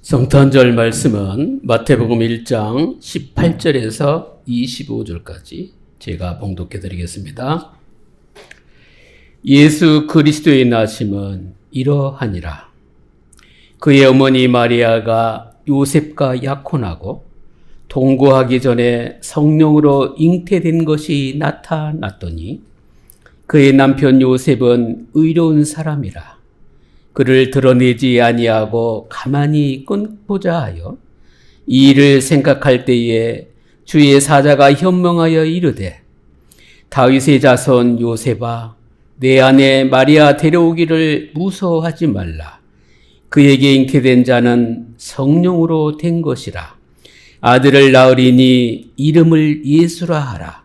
성탄절 말씀은 마태복음 1장 18절에서 25절까지 제가 봉독해 드리겠습니다. 예수 그리스도의 나심은 이러하니라. 그의 어머니 마리아가 요셉과 약혼하고 동거하기 전에 성령으로 잉태된 것이 나타났더니 그의 남편 요셉은 의로운 사람이라. 그를 드러내지 아니하고 가만히 끊고자 하여 이 일을 생각할 때에 주의 사자가 현명하여 이르되 다윗의 자손 요셉아 내 아내 마리아 데려오기를 무서워하지 말라. 그에게 잉태된 자는 성령으로 된 것이라. 아들을 낳으리니 이름을 예수라 하라.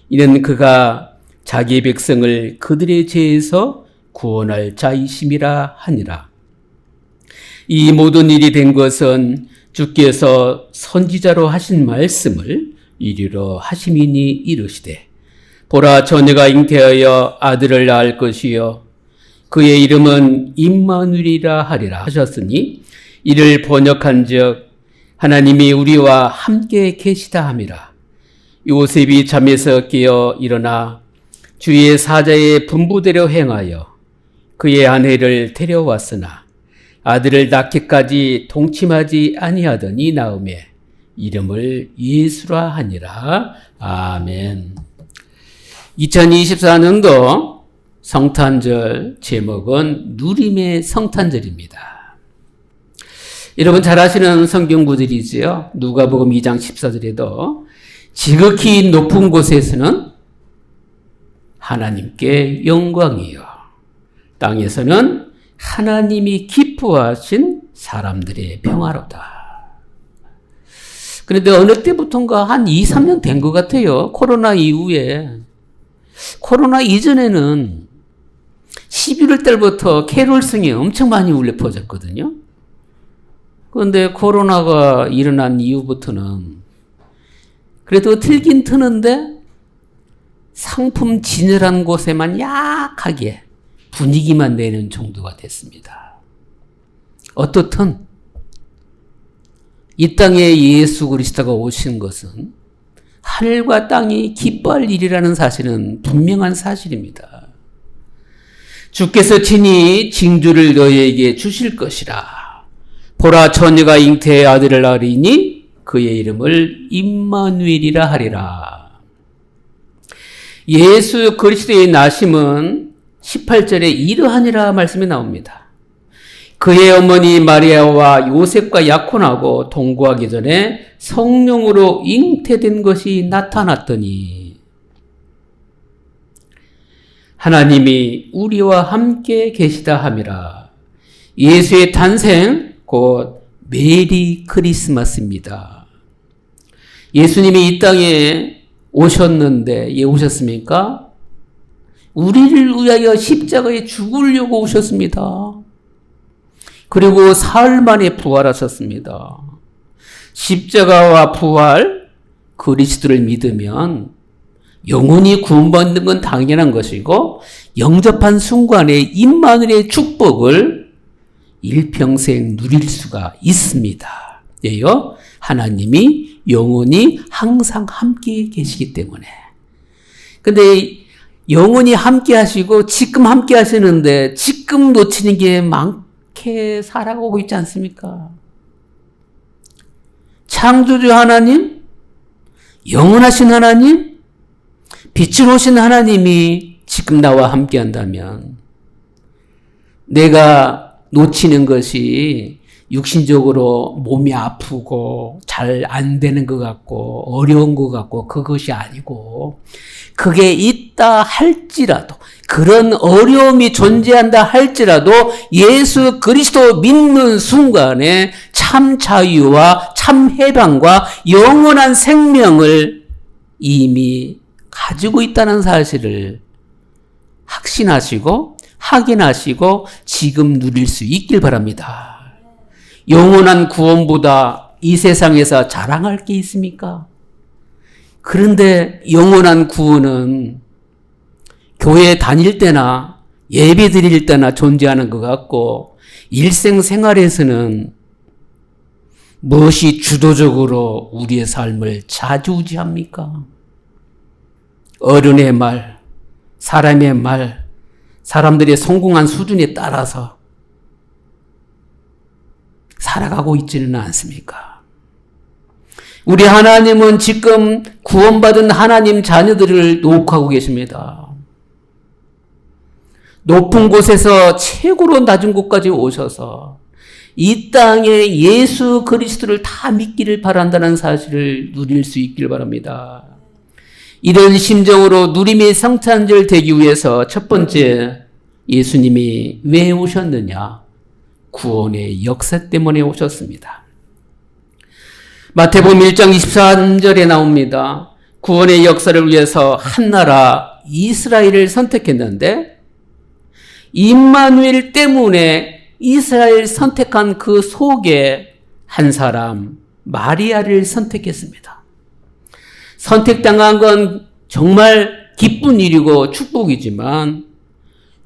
이는 그가 자기 백성을 그들의 죄에서 구원할 자이심이라 하니라. 이 모든 일이 된 것은 주께서 선지자로 하신 말씀을 이루려 하심이니 이르시되 보라 처녀가 잉태하여 아들을 낳을 것이요 그의 이름은 임마누엘이라 하리라 하셨으니 이를 번역한즉 하나님이 우리와 함께 계시다 함이라. 요셉이 잠에서 깨어 일어나 주의 사자의 분부대로 행하여 그의 아내를 데려왔으나 아들을 낳기까지 동침하지 아니하더니 나음에 이름을 예수라 하니라. 아멘. 2024년도 성탄절 제목은 누림의 성탄절입니다. 여러분 잘 아시는 성경 구절이지요. 누가복음 2장 14절에도 지극히 높은 곳에서는 하나님께 영광이요 땅에서는 하나님이 기뻐하신 사람들의 평화로다. 그런데 어느 때부터인가 한 2, 3년 된 것 같아요. 코로나 이후에. 코로나 이전에는 11월 달부터 캐롤송이 엄청 많이 울려 퍼졌거든요. 그런데 코로나가 일어난 이후부터는 그래도 틀긴 트는데 상품 진열한 곳에만 약하게 분위기만 내는 정도가 됐습니다. 어떻든 이 땅에 예수 그리스도가 오신 것은 하늘과 땅이 기뻐할 일이라는 사실은 분명한 사실입니다. 주께서 친히 징조를 너희에게 주실 것이라. 보라 처녀가 잉태의 아들을 낳으리니 그의 이름을 임마누엘이라 하리라. 예수 그리스도의 나심은 18절에 이러하니라 말씀이 나옵니다. 그의 어머니 마리아와 요셉과 약혼하고 동거하기 전에 성령으로 잉태된 것이 나타났더니 하나님이 우리와 함께 계시다 함이라. 예수의 탄생 곧 메리 크리스마스입니다. 예수님이 이 땅에 오셨는데 예 오셨습니까? 우리를 위하여 십자가에 죽으려고 오셨습니다. 그리고 사흘 만에 부활하셨습니다. 십자가와 부활, 그리스도를 믿으면 영원히 구원받는 건 당연한 것이고 영접한 순간에 임마누엘의 축복을 일평생 누릴 수가 있습니다. 예요. 하나님이 영원히 항상 함께 계시기 때문에. 근데 영원히 함께 하시고 지금 함께 하시는데 지금 놓치는 게 많게 살아가고 있지 않습니까? 창조주 하나님, 영원하신 하나님, 빛을 오신 하나님이 지금 나와 함께 한다면 내가 놓치는 것이 육신적으로 몸이 아프고 잘 안 되는 것 같고 어려운 것 같고 그것이 아니고 그게 있다 할지라도 그런 어려움이 존재한다 할지라도 예수 그리스도 믿는 순간에 참 자유와 참 해방과 영원한 생명을 이미 가지고 있다는 사실을 확신하시고 확인하시고 지금 누릴 수 있길 바랍니다. 영원한 구원보다 이 세상에서 자랑할 게 있습니까? 그런데 영원한 구원은 교회 다닐 때나 예배 드릴 때나 존재하는 것 같고 일생생활에서는 무엇이 주도적으로 우리의 삶을 좌지우지합니까? 어른의 말, 사람의 말, 사람들의 성공한 수준에 따라서 살아가고 있지는 않습니까? 우리 하나님은 지금 구원받은 하나님 자녀들을 노크하고 계십니다. 높은 곳에서 최고로 낮은 곳까지 오셔서 이 땅에 예수 그리스도를 다 믿기를 바란다는 사실을 누릴 수 있길 바랍니다. 이런 심정으로 누림의 성탄절 되기 위해서 첫 번째, 예수님이 왜 오셨느냐? 구원의 역사 때문에 오셨습니다. 마태복음 1장 23절에 나옵니다. 구원의 역사를 위해서 한 나라 이스라엘을 선택했는데 임마누엘 때문에 이스라엘 선택한 그 속에 한 사람 마리아를 선택했습니다. 선택당한 건 정말 기쁜 일이고 축복이지만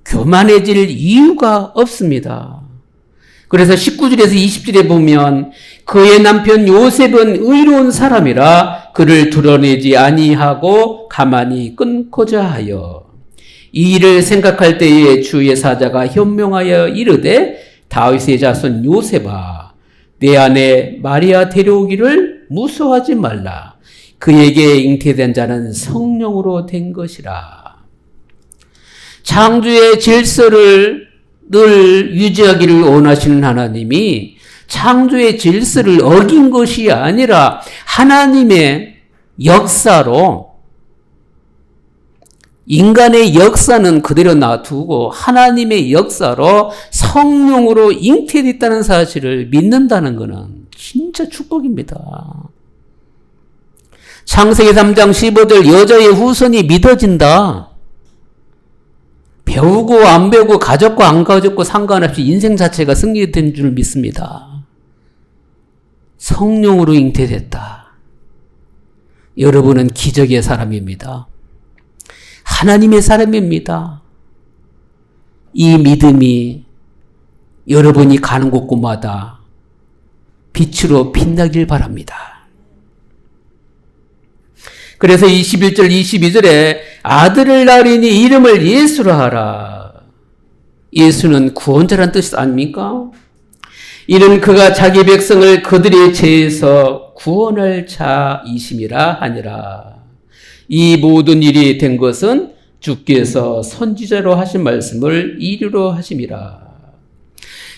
교만해질 이유가 없습니다. 그래서 19절에서 20절에 보면 그의 남편 요셉은 의로운 사람이라 그를 드러내지 아니하고 가만히 끊고자 하여 이 일을 생각할 때에 주의 사자가 현명하여 이르되 다윗의 자손 요셉아 내 아내 마리아 데려오기를 무서워하지 말라. 그에게 잉태된 자는 성령으로 된 것이라. 창조의 질서를 늘 유지하기를 원하시는 하나님이 창조의 질서를 어긴 것이 아니라 하나님의 역사로 인간의 역사는 그대로 놔두고 하나님의 역사로 성령으로 잉태됐다는 사실을 믿는다는 것은 진짜 축복입니다. 창세기 3장 15절 여자의 후손이 믿어진다. 배우고 안 배우고 가졌고 안 가졌고 상관없이 인생 자체가 승리된 줄 믿습니다. 성령으로 잉태됐다. 여러분은 기적의 사람입니다. 하나님의 사람입니다. 이 믿음이 여러분이 가는 곳곳마다 빛으로 빛나길 바랍니다. 그래서 21절 22절에 아들을 낳으리니 이름을 예수라 하라. 예수는 구원자란 뜻 아닙니까? 이는 그가 자기 백성을 그들의 죄에서 구원할 자이심이라 하니라. 이 모든 일이 된 것은 주께서 선지자로 하신 말씀을 이루려 하심이라.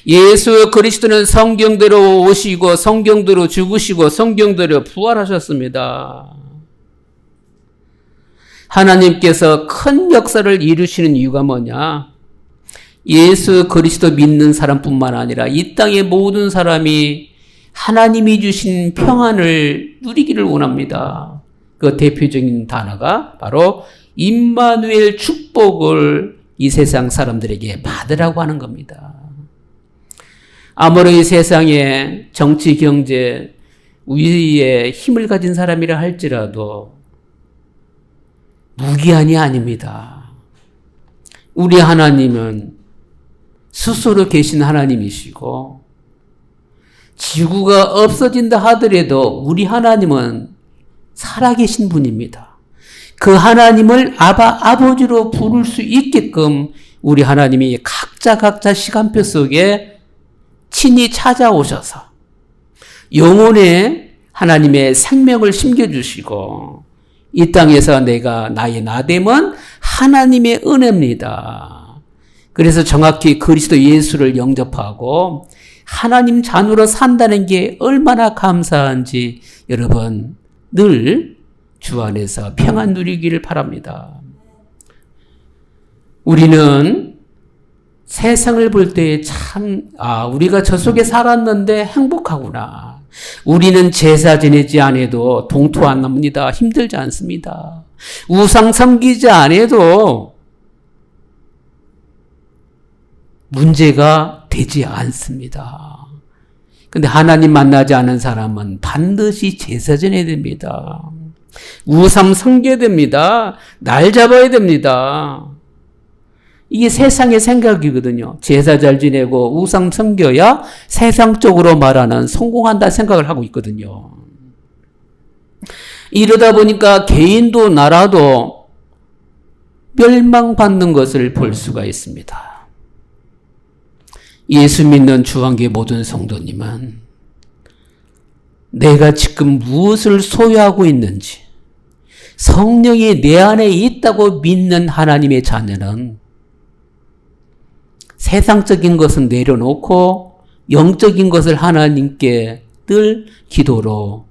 예수 그리스도는 성경대로 오시고 성경대로 죽으시고 성경대로 부활하셨습니다. 하나님께서 큰 역사를 이루시는 이유가 뭐냐? 예수 그리스도 믿는 사람뿐만 아니라 이 땅의 모든 사람이 하나님이 주신 평안을 누리기를 원합니다. 그 대표적인 단어가 바로 임마누엘 축복을 이 세상 사람들에게 받으라고 하는 겁니다. 아무리 세상에 정치, 경제, 위에 힘을 가진 사람이라 할지라도 무기한이 아닙니다. 우리 하나님은 스스로 계신 하나님이시고 지구가 없어진다 하더라도 우리 하나님은 살아계신 분입니다. 그 하나님을 아버지로 부를 수 있게끔 우리 하나님이 각자 시간표 속에 친히 찾아오셔서 영혼에 하나님의 생명을 심겨주시고 이 땅에서 내가 나의 나됨은 하나님의 은혜입니다. 그래서 정확히 그리스도 예수를 영접하고 하나님 자녀로 산다는 게 얼마나 감사한지 여러분 늘 주 안에서 평안 누리기를 바랍니다. 우리는 세상을 볼 때 참, 우리가 저 속에 살았는데 행복하구나. 우리는 제사 지내지 않아도 동토 안 납니다. 힘들지 않습니다. 우상 섬기지 않아도 문제가 되지 않습니다. 근데 하나님 만나지 않은 사람은 반드시 제사 지내야 됩니다. 우상 섬겨야 됩니다. 날 잡아야 됩니다. 이게 세상의 생각이거든요. 제사 잘 지내고 우상 섬겨야 세상적으로 말하는 성공한다 생각을 하고 있거든요. 이러다 보니까 개인도 나라도 멸망받는 것을 볼 수가 있습니다. 예수 믿는 주한계 모든 성도님은 내가 지금 무엇을 소유하고 있는지, 성령이 내 안에 있다고 믿는 하나님의 자녀는 세상적인 것은 내려놓고 영적인 것을 하나님께 늘 기도로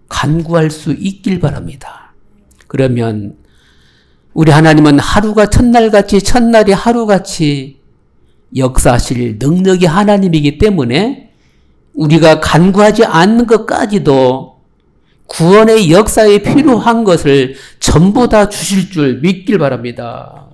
간구할 수 있길 바랍니다. 그러면 우리 하나님은 하루가 첫날같이, 첫날이 하루같이 역사하실 능력의 하나님이기 때문에 우리가 간구하지 않는 것까지도 구원의 역사에 필요한 것을 전부 다 주실 줄 믿길 바랍니다.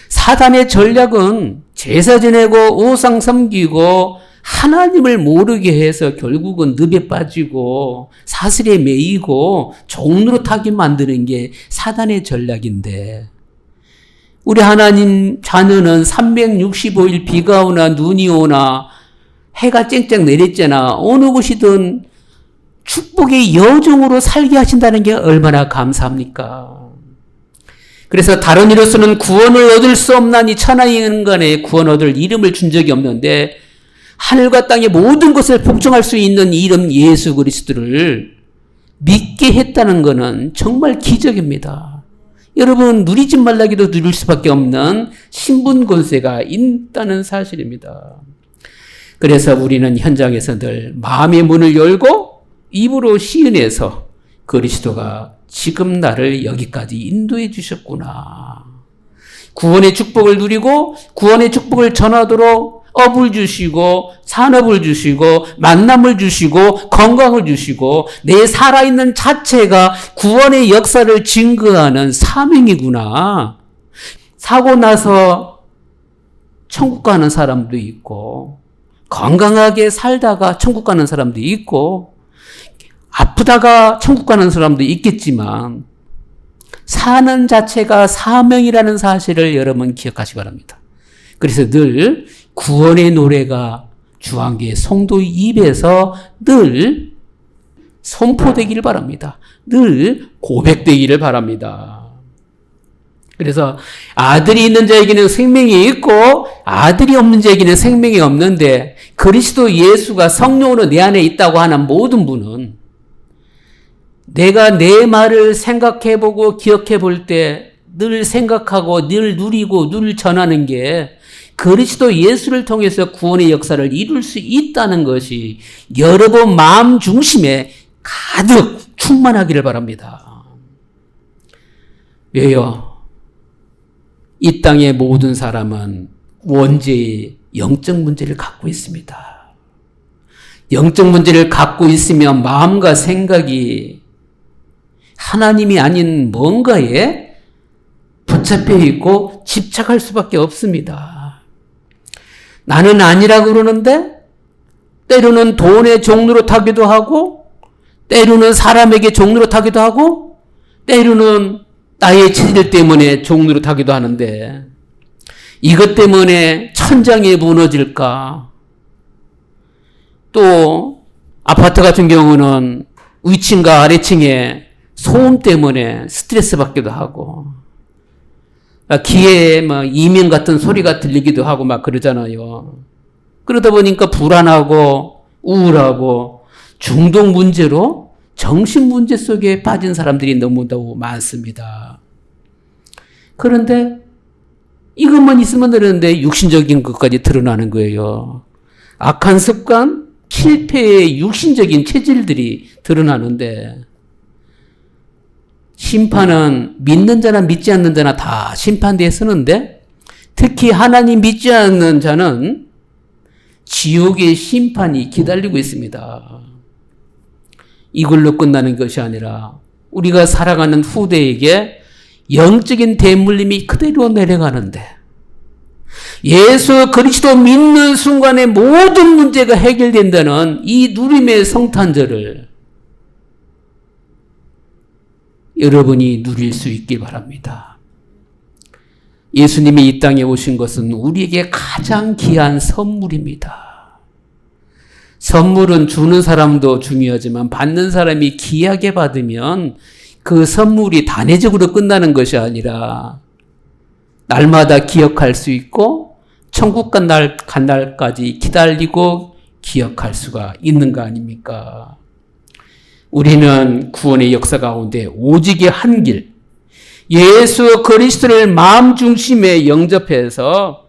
사단의 전략은 제사 지내고 우상 섬기고 하나님을 모르게 해서 결국은 늪에 빠지고 사슬에 매이고 종노릇하게 만드는 게 사단의 전략인데, 우리 하나님 자녀는 365일 비가 오나 눈이 오나 해가 쨍쨍 내렸잖아. 어느 곳이든 축복의 여종으로 살게 하신다는 게 얼마나 감사합니까? 그래서 다른 이로서는 구원을 얻을 수 없나니 천하의 인간에 구원 얻을 이름을 준 적이 없는데 하늘과 땅의 모든 것을 복종할 수 있는 이름 예수 그리스도를 믿게 했다는 것은 정말 기적입니다. 여러분, 누리지 말라기도 누릴 수밖에 없는 신분 권세가 있다는 사실입니다. 그래서 우리는 현장에서 늘 마음의 문을 열고 입으로 시인해서 그리스도가 지금 나를 여기까지 인도해 주셨구나, 구원의 축복을 누리고 구원의 축복을 전하도록 업을 주시고 산업을 주시고 만남을 주시고 건강을 주시고 내 살아있는 자체가 구원의 역사를 증거하는 사명이구나. 사고 나서 천국 가는 사람도 있고 건강하게 살다가 천국 가는 사람도 있고 아프다가 천국 가는 사람도 있겠지만 사는 자체가 사명이라는 사실을 여러분 기억하시기 바랍니다. 그래서 늘 구원의 노래가 주한계 성도의 입에서 늘 선포되기를 바랍니다. 늘 고백되기를 바랍니다. 그래서 아들이 있는 자에게는 생명이 있고 아들이 없는 자에게는 생명이 없는데, 그리스도 예수가 성령으로 내 안에 있다고 하는 모든 분은 내가 내 말을 생각해보고 기억해볼 때 늘 생각하고 늘 누리고 늘 전하는 게 그리스도 예수를 통해서 구원의 역사를 이룰 수 있다는 것이 여러분 마음 중심에 가득 충만하기를 바랍니다. 왜요? 이 땅의 모든 사람은 원죄의 영적 문제를 갖고 있습니다. 영적 문제를 갖고 있으면 마음과 생각이 하나님이 아닌 뭔가에 붙잡혀 있고 집착할 수밖에 없습니다. 나는 아니라고 그러는데 때로는 돈의 종로로 타기도 하고 때로는 사람에게 종로로 타기도 하고 때로는 나의 체질 때문에 종로로 타기도 하는데, 이것 때문에 천장이 무너질까? 또 아파트 같은 경우는 위층과 아래층에 소음 때문에 스트레스 받기도 하고 귀에 이명 같은 소리가 들리기도 하고 막 그러잖아요. 그러다 보니까 불안하고 우울하고 중독 문제로 정신 문제 속에 빠진 사람들이 너무도 많습니다. 그런데 이것만 있으면 되는데 육신적인 것까지 드러나는 거예요. 악한 습관, 실패의 육신적인 체질들이 드러나는데, 심판은 믿는 자나 믿지 않는 자나 다 심판대에 서는데 특히 하나님 믿지 않는 자는 지옥의 심판이 기다리고 있습니다. 이걸로 끝나는 것이 아니라 우리가 살아가는 후대에게 영적인 대물림이 그대로 내려가는데, 예수 그리스도 믿는 순간에 모든 문제가 해결된다는 이 누림의 성탄절을 여러분이 누릴 수 있길 바랍니다. 예수님이 이 땅에 오신 것은 우리에게 가장 귀한 선물입니다. 선물은 주는 사람도 중요하지만 받는 사람이 귀하게 받으면 그 선물이 단회적으로 끝나는 것이 아니라 날마다 기억할 수 있고 천국 간 날까지 기다리고 기억할 수가 있는 거 아닙니까? 우리는 구원의 역사 가운데 오직의 한 길, 예수 그리스도를 마음 중심에 영접해서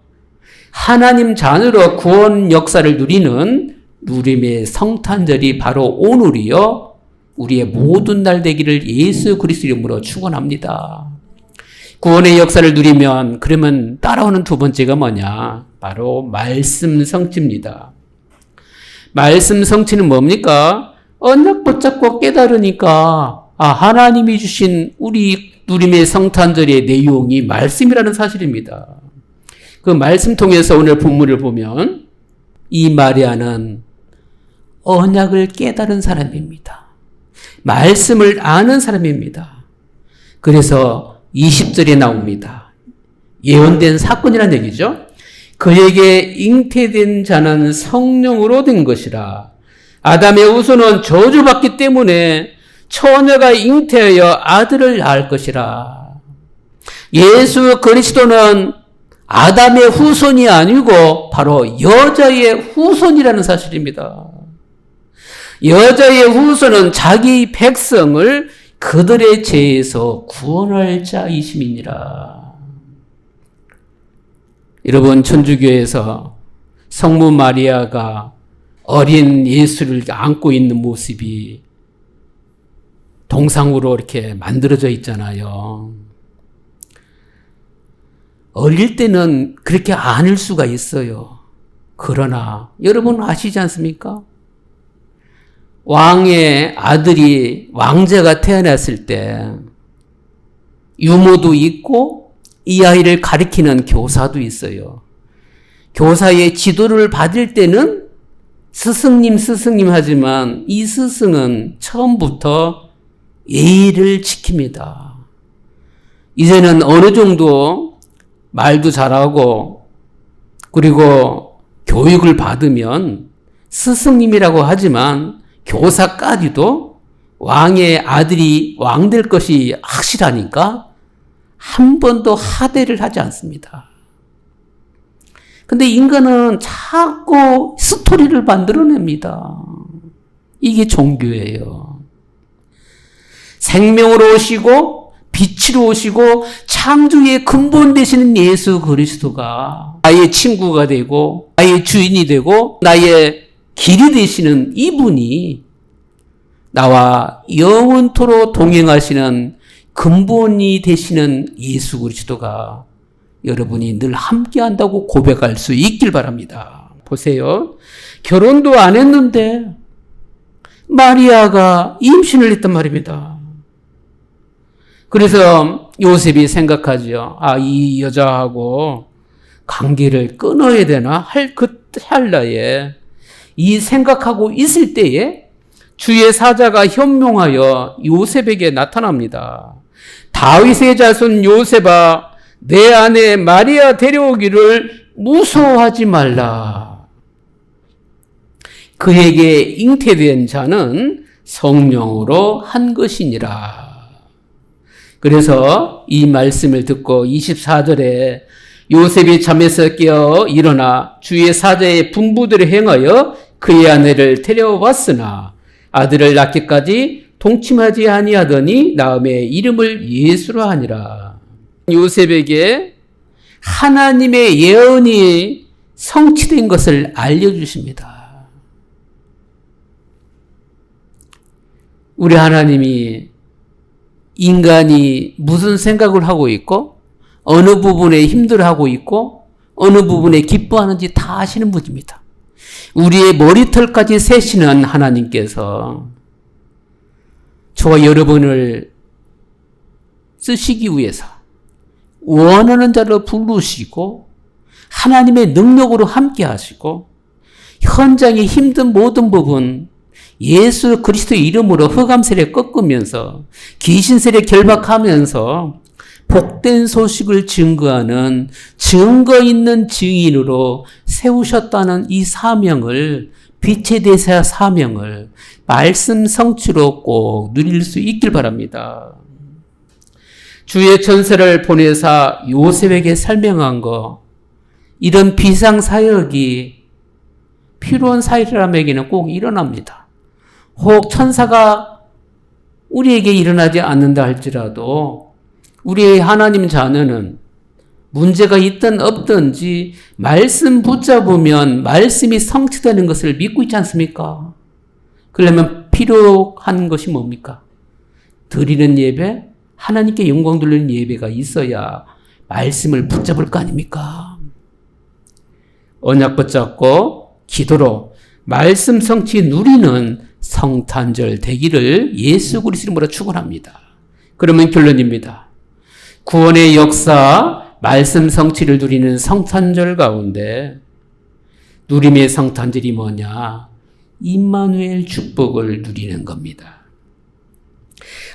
하나님 자녀로 구원 역사를 누리는 누림의 성탄절이 바로 오늘이요. 우리의 모든 날 되기를 예수 그리스도 이름으로 축원합니다. 구원의 역사를 누리면 그러면 따라오는 두 번째가 뭐냐? 바로 말씀 성취입니다. 말씀 성취는 뭡니까? 언약 붙잡고 깨달으니까 하나님이 주신 우리 누림의 성탄절의 내용이 말씀이라는 사실입니다. 그 말씀 통해서 오늘 본문을 보면 이 마리아는 언약을 깨달은 사람입니다. 말씀을 아는 사람입니다. 그래서 20절에 나옵니다. 예언된 사건이라는 얘기죠. 그에게 잉태된 자는 성령으로 된 것이라. 아담의 후손은 저주받기 때문에 처녀가 잉태하여 아들을 낳을 것이라. 예수 그리스도는 아담의 후손이 아니고 바로 여자의 후손이라는 사실입니다. 여자의 후손은 자기 백성을 그들의 죄에서 구원할 자이심이니라. 여러분, 천주교에서 성모 마리아가 어린 예수를 안고 있는 모습이 동상으로 이렇게 만들어져 있잖아요. 어릴 때는 그렇게 아닐 수가 있어요. 그러나 여러분 아시지 않습니까? 왕의 아들이 왕자가 태어났을 때 유모도 있고 이 아이를 가리키는 교사도 있어요. 교사의 지도를 받을 때는 스승님 하지만 이 스승은 처음부터 예의를 지킵니다. 이제는 어느 정도 말도 잘하고 그리고 교육을 받으면 스승님이라고 하지만 교사까지도 왕의 아들이 왕 될 것이 확실하니까 한 번도 하대를 하지 않습니다. 근데 인간은 자꾸 스토리를 만들어냅니다. 이게 종교예요. 생명으로 오시고 빛으로 오시고 창조의 근본 되시는 예수 그리스도가 나의 친구가 되고 나의 주인이 되고 나의 길이 되시는 이분이 나와 영원토록 동행하시는 근본이 되시는 예수 그리스도가 여러분이 늘 함께한다고 고백할 수 있길 바랍니다. 보세요. 결혼도 안 했는데 마리아가 임신을 했단 말입니다. 그래서 요셉이 생각하죠. 이 여자하고 관계를 끊어야 되나 할 나에 이 생각하고 있을 때에 주의 사자가 현명하여 요셉에게 나타납니다. 다윗의 자손 요셉아, 내 아내 마리아 데려오기를 무서워하지 말라. 그에게 잉태된 자는 성령으로 한 것이니라. 그래서 이 말씀을 듣고 24절에 요셉이 잠에서 깨어 일어나 주의 사자의 분부대로 행하여 그의 아내를 데려왔으나 아들을 낳기까지 동침하지 아니하더니 나음의 이름을 예수로 하니라. 요셉에게 하나님의 예언이 성취된 것을 알려주십니다. 우리 하나님이 인간이 무슨 생각을 하고 있고 어느 부분에 힘들어하고 있고 어느 부분에 기뻐하는지 다 아시는 분입니다. 우리의 머리털까지 세시는 하나님께서 저와 여러분을 쓰시기 위해서 원하는 자로 부르시고 하나님의 능력으로 함께 하시고 현장의 힘든 모든 부분 예수 그리스도의 이름으로 흑암세례 꺾으면서 귀신세례 결박하면서 복된 소식을 증거하는 증거 있는 증인으로 세우셨다는 이 사명을, 빛의 대사 사명을 말씀 성취로 꼭 누릴 수 있길 바랍니다. 주의 천사를 보내사 요셉에게 설명한 거, 이런 비상사역이 필요한 사람에게는 꼭 일어납니다. 혹 천사가 우리에게 일어나지 않는다 할지라도 우리의 하나님 자녀는 문제가 있든 없든지 말씀 붙잡으면 말씀이 성취되는 것을 믿고 있지 않습니까? 그러면 필요한 것이 뭡니까? 드리는 예배, 하나님께 영광 돌리는 예배가 있어야 말씀을 붙잡을 거 아닙니까? 언약 붙잡고 기도로 말씀 성취 누리는 성탄절 되기를 예수 그리스도 이름으로 축원합니다. 그러면 결론입니다. 구원의 역사, 말씀 성취를 누리는 성탄절 가운데 누림의 성탄절이 뭐냐? 임마누엘 축복을 누리는 겁니다.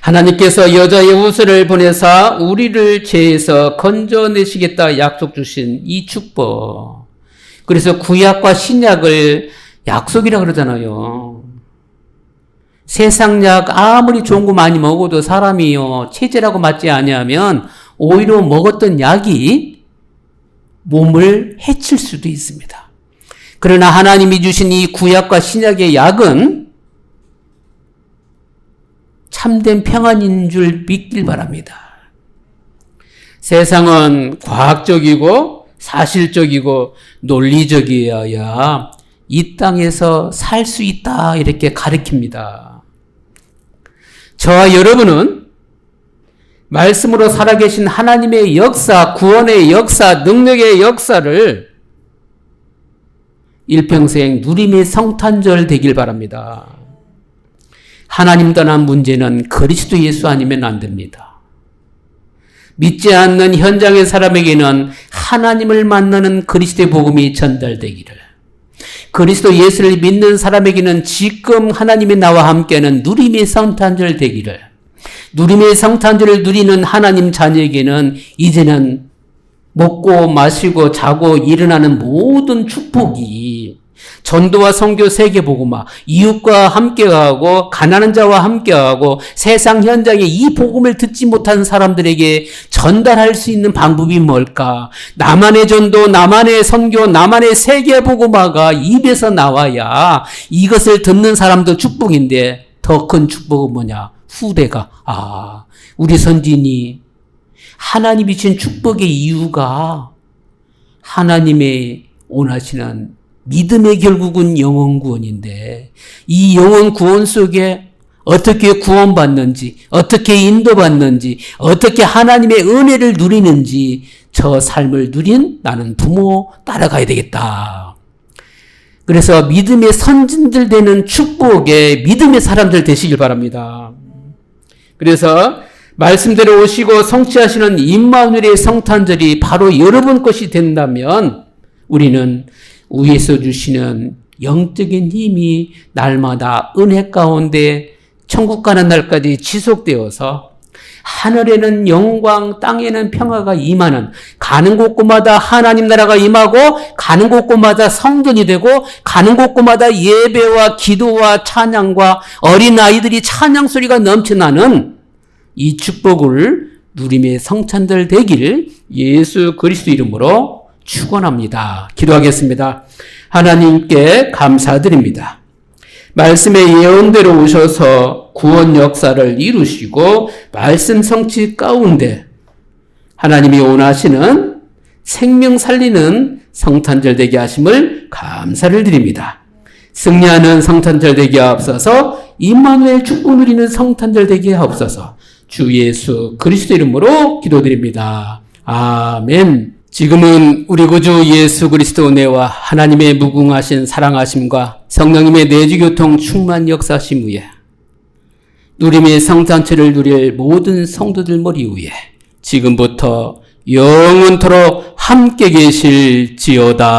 하나님께서 여자의 우슬을 보내사 우리를 죄에서 건져내시겠다 약속 주신 이 축복. 그래서 구약과 신약을 약속이라 그러잖아요. 세상 약 아무리 좋은 거 많이 먹어도 사람이요 체질하고 맞지 아니하면 오히려 먹었던 약이 몸을 해칠 수도 있습니다. 그러나 하나님이 주신 이 구약과 신약의 약은 참된 평안인 줄 믿길 바랍니다. 세상은 과학적이고 사실적이고 논리적이어야 이 땅에서 살 수 있다 이렇게 가르칩니다. 저와 여러분은 말씀으로 살아계신 하나님의 역사, 구원의 역사, 능력의 역사를 일평생 누림의 성탄절 되길 바랍니다. 하나님 떠난 문제는 그리스도 예수 아니면 안 됩니다. 믿지 않는 현장의 사람에게는 하나님을 만나는 그리스도의 복음이 전달되기를, 그리스도 예수를 믿는 사람에게는 지금 하나님이 나와 함께하는 누림의 성탄절 되기를, 누림의 성탄절을 누리는 하나님 자녀에게는 이제는 먹고 마시고 자고 일어나는 모든 축복이 전도와 선교 세계복음화, 이웃과 함께하고 가난한 자와 함께하고 세상 현장에 이 복음을 듣지 못한 사람들에게 전달할 수 있는 방법이 뭘까? 나만의 전도, 나만의 선교, 나만의 세계복음화가 입에서 나와야 이것을 듣는 사람도 축복인데 더 큰 축복은 뭐냐? 후대가 우리 선진이 하나님이 주신 축복의 이유가 하나님의 원하시는 믿음의 결국은 영원 구원인데 이 영원 구원 속에 어떻게 구원받는지, 어떻게 인도받는지, 어떻게 하나님의 은혜를 누리는지 저 삶을 누린 나는 부모 따라가야 되겠다. 그래서 믿음의 선진들 되는 축복의 믿음의 사람들 되시길 바랍니다. 그래서 말씀대로 오시고 성취하시는 임마누엘의 성탄절이 바로 여러분 것이 된다면 우리는 위에서 주시는 영적인 힘이 날마다 은혜 가운데 천국 가는 날까지 지속되어서 하늘에는 영광, 땅에는 평화가 임하는, 가는 곳곳마다 하나님 나라가 임하고 가는 곳곳마다 성전이 되고 가는 곳곳마다 예배와 기도와 찬양과 어린아이들이 찬양 소리가 넘쳐나는 이 축복을 누림의 성찬들 되길 예수 그리스도 이름으로 축원합니다. 기도하겠습니다. 하나님께 감사드립니다. 말씀의 예언대로 오셔서 구원 역사를 이루시고 말씀 성취 가운데 하나님이 원하시는 생명 살리는 성탄절 되게 하심을 감사를 드립니다. 승리하는 성탄절 되게 하옵소서. 임마누엘 축복 누리는 성탄절 되게 하옵소서. 주 예수 그리스도 이름으로 기도드립니다. 아멘. 지금은 우리 구주 예수 그리스도 은혜와 하나님의 무궁하신 사랑하심과 성령님의 내주교통 충만 역사심 위에 누림의 성탄절을 누릴 모든 성도들 머리 위에 지금부터 영원토록 함께 계실지어다.